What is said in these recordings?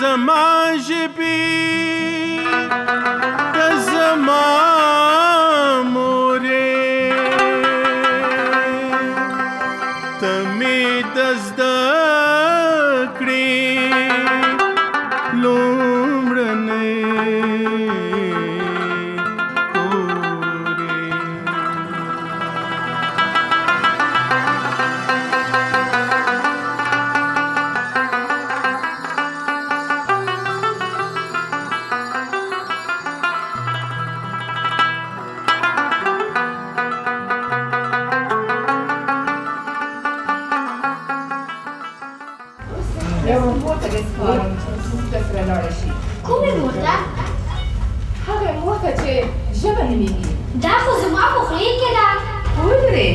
زما ژبې د زما مورې ته مې د زده کړې لومړنۍ کومې مور ده؟ هغه مور ته چې ژبه نومېږي. دا خو زما په خولې کې ده. وګورې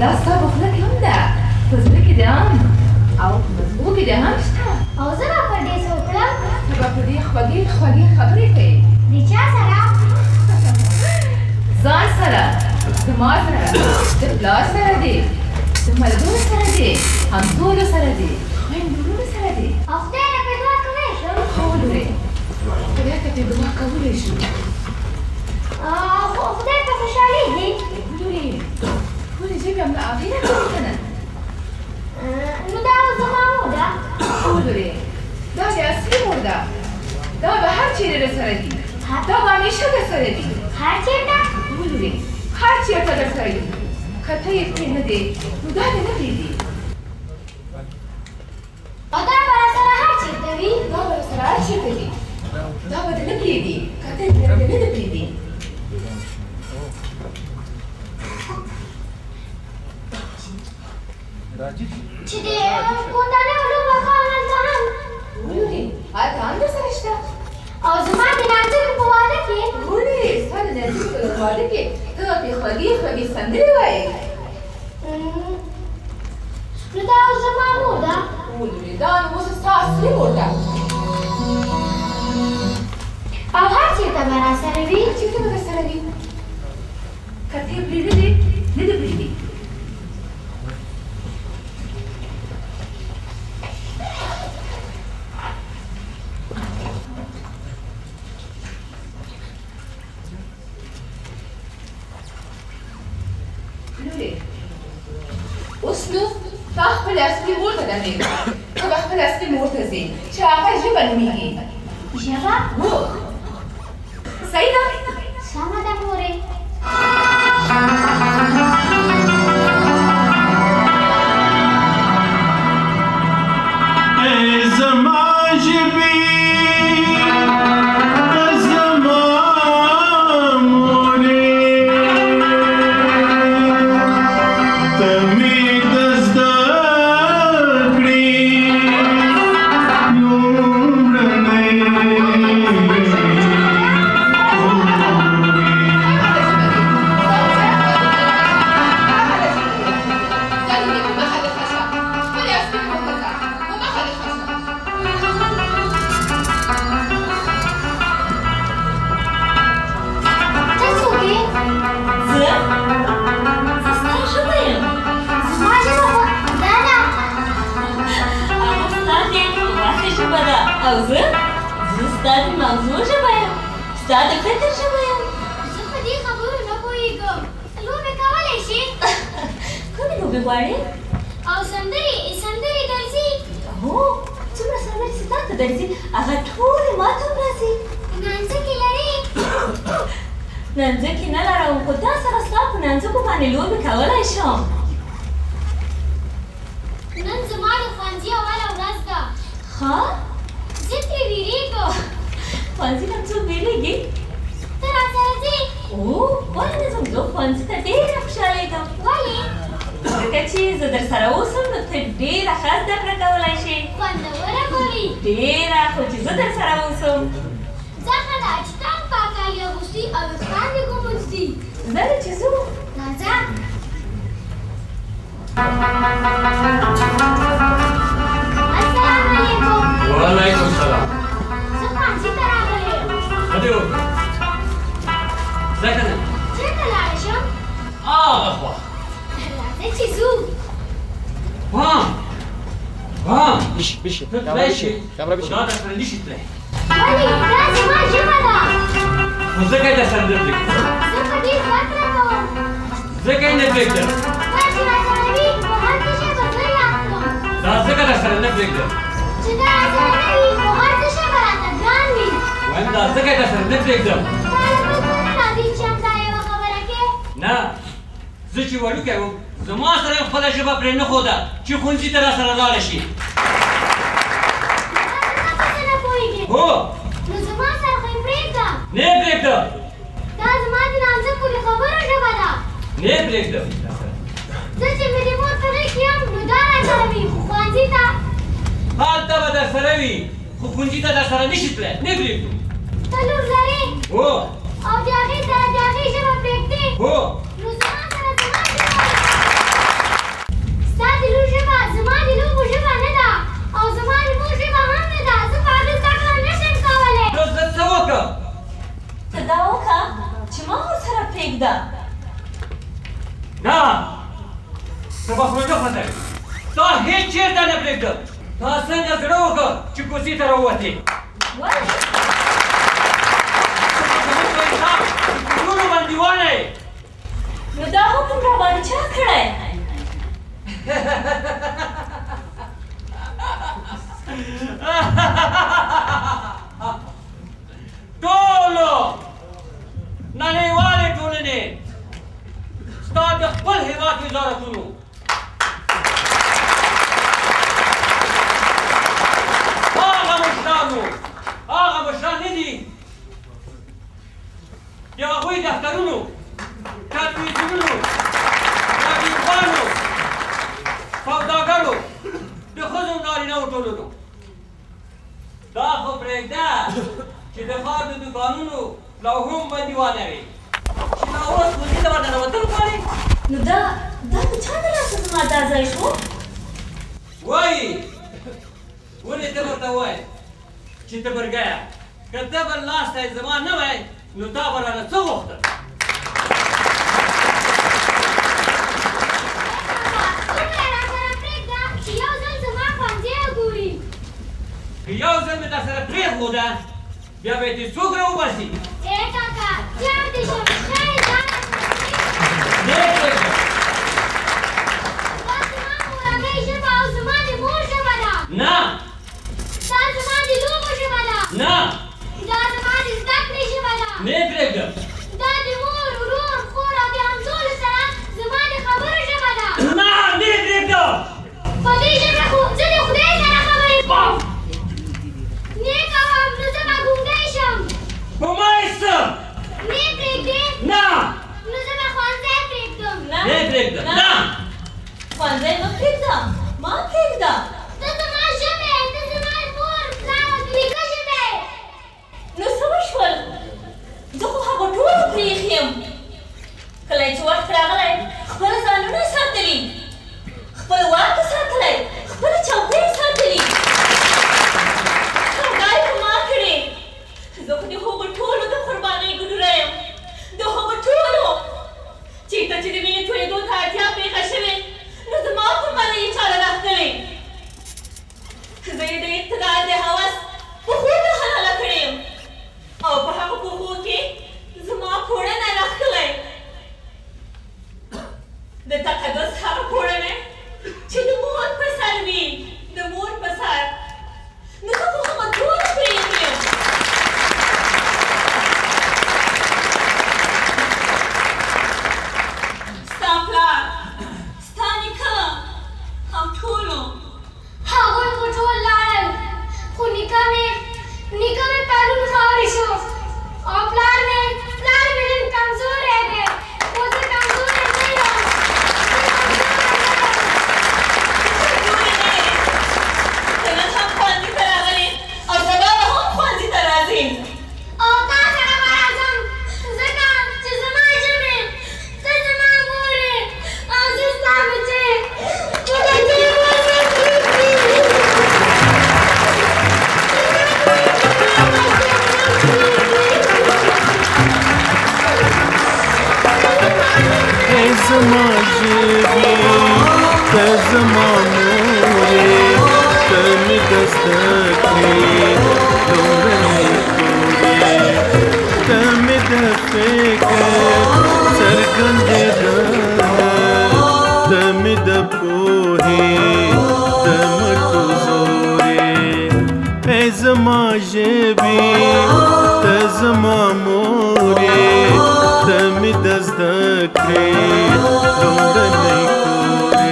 دا ستا په خوله کې هم ده، په زړه کې دې هم او په مزګو کې دې هم شته. او زه به پر دې څه وکړم؟ ته به په دې خوږې خوږې خبرې کوې. د چا سره؟ ځان سره، زما سره، د پلار سره دې، د ملګرو سره دې، همزولو سره دې، خویندورونو سره دې. او خدای نه پرې دعا کولی شم؟ وګورې خدای ته پرې دعا کولی شو. خو خدای ته خوشحالېږي. وګورې ټولې ژبې هم له هغې نه کوي که نه؟ نو دا اوس زما مور ده. وګورې دا د اصلي مور ده، دا به هر چېرې درسره دي، دا به همیشه درسره دي. هر چېرته؟ وګورې هر چېرته درسره دي. که ته یې پرې نه دی نو دا دې نه پرېږدي. او دا به راسره هر چېرته وي؟ دا به درسره هر چېرته وي، دا به دې نه پرېږدي که ته یې پرې نه پرېږدي. چې د کوندنیو لوبه کوم هلته هم. وګورې هلته هم درسره شته. او زما د نانځکې په واده کې. وګورې ستا د نانځکې په واده کې ته پرې خوږې خوږې سندرې وایې. نو دا اوس زما مور ده. وګورې دا نو اوس ستا اصلي مور ده. او هر چېرته به راسره وي؟ هر چېرته به درسره وي. که ته یې پرېږدې نه دې پرېږدي. اوس نو تا خپلې اصلي مور ته دمې ته به خپلې اصلي مور ته ځې چې هغه ژبه نومېږي. ژبه؟ هو صحیح ده. سمه ده مورې. زما ژبې د زما مورې ته مې د زده کړې لومړنۍ او زه ستا د موضوع ژبه یم، ستا د فکر ژبه یم. زه په دې خبرو نه پوهېږم. لوبې کولی شې؟ کومې لوبې غواړې؟ او سندرې درځي؟ هو څومره سندرې چې تا ته درځي هغه ټولې ما ته هم راځي. نانځکې لرې؟ نانځکې نه لرم خو تا سره ستا په نانځکو باندې لوبې کولی شم. نن زما د ښوونځي اوله ورځ ده. ښه؟ زه ترې وېرېږم. ښوونځي نه څوک وېرېږي؟ ته راسره ځې؟ ولې نه ځم؟ زه ښوونځي ته ډېره خوشحالېږم. ولې؟ ځکه چې زه در سره اوسم نو ته ډېره ښه زده کړه کولی شې. خوندوره به وي. ډېره خو چې زه در سره اوسم. ځه ښه ده چې تا هم پاک کالي اغوستي او ویښتان دې ږمنځ دي. زه ده چې ځو. نه ځه. السلام علیکم. وعلیکم السلام. زه ښوونځي ته راغلی یم. ښه دې وکړه. ځه که نه؟ چېرته لاړه شم؟ هغه خوا. راځئ چې ځو. بام بام. بشي بشي. تلاشي خدا در سره نشي تلای ولې دا زما ژبه ده خو ځکه یې در سره نه پرېږدم زه په دې زده کړه کوم ځکه یې نه پرېږدم دا چې راسره وي نو هر څه شی به زه یاد کړم دا ځکه در سره نه پرېږدم چې دا راسره نه وي نو هر څه شی به راته ګران وي وایم دا ځکه یې در سره نه پرېږدم تا له بل څه نه راځي چې همدا یوه خبره کې نه زه چې وړوکی وم زما سره یې خپله ژبه پرې نه ښوده چې ښوونځي ته راسره لاړه شي هو نو زما سره خو یې پرېږده نه یې پرېږدم دا زما د نامزدو د خبرو ژبه ده نه یې پرېږدم زه چې مې د مور په غېږ کې یم نو دا راسره وي خو ښوونځي ته هلته به در سره وي خو ښوونځي ته در سره نه شي تللی نه یې پرېږدو ته لور لرې هو او د هغې سره د هغې ژبه پرېږدې هو نو زما سره زما ژبه ستا د لور ژبه زما د لوبو ژبه نه ده او زما د مور ژبه هم نه ده زه په هغې زده کړه نه شم کولی نو زه څه وکړم ته دا وکړه چې ما ورسره پرېږده نه ته به خو نه خوځوې تا هېڅ چېرته نه پرېږدم تا څنګه زړه وکړ چې کوڅې ته راووتې ولې زموږ په حساب ټولو بندیوانه یې نو دا حکم راباندې چا کړی ټولو نړیوالې ټولنې ستا د خپل هېواد وزارتونو هغه مشران نه دي د هغوی دفترونو تلویزیونونو رادیوګانو سوداګرو د ښځو نارینهو ټولنو دا خو پرېږده چې د ښار د دوکانونو لوحو هم بندیوانه وي چې دا اوس ښوونځي ته ورته راوتل غواړي نو دا د چا د لاسه زما دا ځای شو وایي ولې ته ورته وایې چې ته برګیه که ته بل ناستی زما نه وای نو تا به رانه څه غوښتل څومره یې راسره پرېږده چې یو ځل زما ښوونځی وګوري که یو ځل مې در سره پرېښوده بیا به یې دې څوک راوباسي ای کاکا تیار دې شم ښایي ځان نه یې پرېږدم دا زما مورنۍ ژبه او زما د مور ژبه ده نه دا زما د لوبو ژبه ده نه دا زما د زده کړې ژبه ده نه یې پرېږدم دا د مور ورور خور او د همزولو سره زما د خبرو ژبه ده نه نه یې پرېږدم په دې ژبه خو زه د خدای سره خبرې کوم نه کوم نو زه به ګونګی شم په ما یې څه نه یې پرېږدې نه نو زه به ښوونځی پرېږدم نه یې پرېږدم نه ښوونځی مه پرېږده ما پرېږده ته زما ژبه یې ته زما مور پلار او نیکه ژبه یې نو څه وشول زه خو هغه ټولو پرېښي یم کله چې وخت راغلی خپله ځانونه ساتلي خپل واک ساتلی خپله چوکۍ ساتلي خندا یې په ما کړې زه خو د هغو ټولو د قربانۍ ګلوره یم د هغو ټولو چېرته چې د وینې تویېدو ته اړتیا پېښه شوې نو زما قربانۍ یې چاله راښکلې زه یې د اقتدار د هوس پښو ته حلاله کړې یم او په هغه پښو کې زما پوړنی راښکلی د تقدس هغه پوړنی چې د مور په سر وي د مور په سر نو زه خو هغه ټول پرېښي یم ستا پلار ستا نیکه او ټولو هغوی خو ټول لاړل خو نیکه مې پرون خاورې شو او پلار مې نن کمزوری دی خو زه کمزوری نه یم ته نن هم ښوونځي ته راغلې او سبا به هم ښوونځي ته راځې او تا سره به راځم ځکه چې زما ژبې ته زما مور یې او زه ستا بچی خو د دې ورځې زما ژبې ته زما مور یې ته تمي دستکړې لومړنۍ تورې تمي د فکر څرګندېدنه تمي د پوهې د مټو زورې ای زما ژبې ته زما مورې تمي د زده کړې لومړنۍ تورې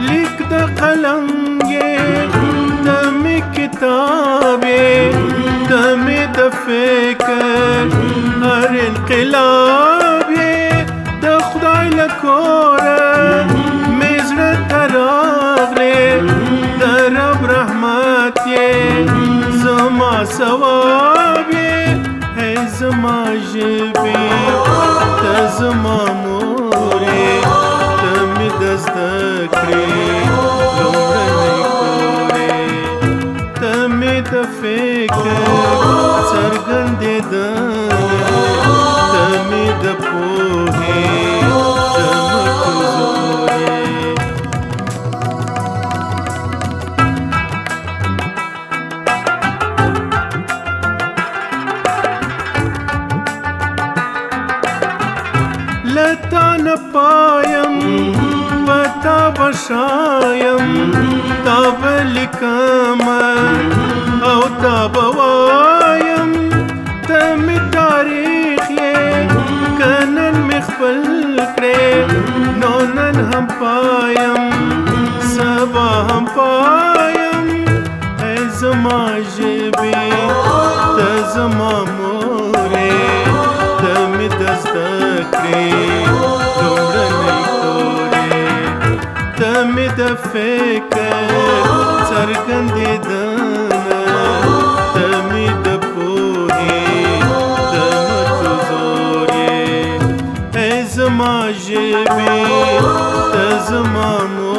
لیک د قلم یې تمي کتاب یې تمي د فکر هر انقلاب یې د خدای له کوره مې زړه ته راغلې د رب رحمت یې زما ثواب یې ای زما ژبې ته زما مورې ته مې د زده کړې لومړنۍ تورې ته مې د فکر څرګندېدنه ته مې د پوهې د مټو زورې لتا نه پایم پتا بشایم تا به لیکم او تا به وایم ته مې تاریخ یې که نن مې خپل کړې نو نن هم پایم سبا هم پایم ای زما ژبې ته زما مورې ته مې د زده کړې لومړنۍ تورې ته مې د فکر څرګندېدنه ته مې د پوهې د مټو زورې ای زما ژبې ته زما مورې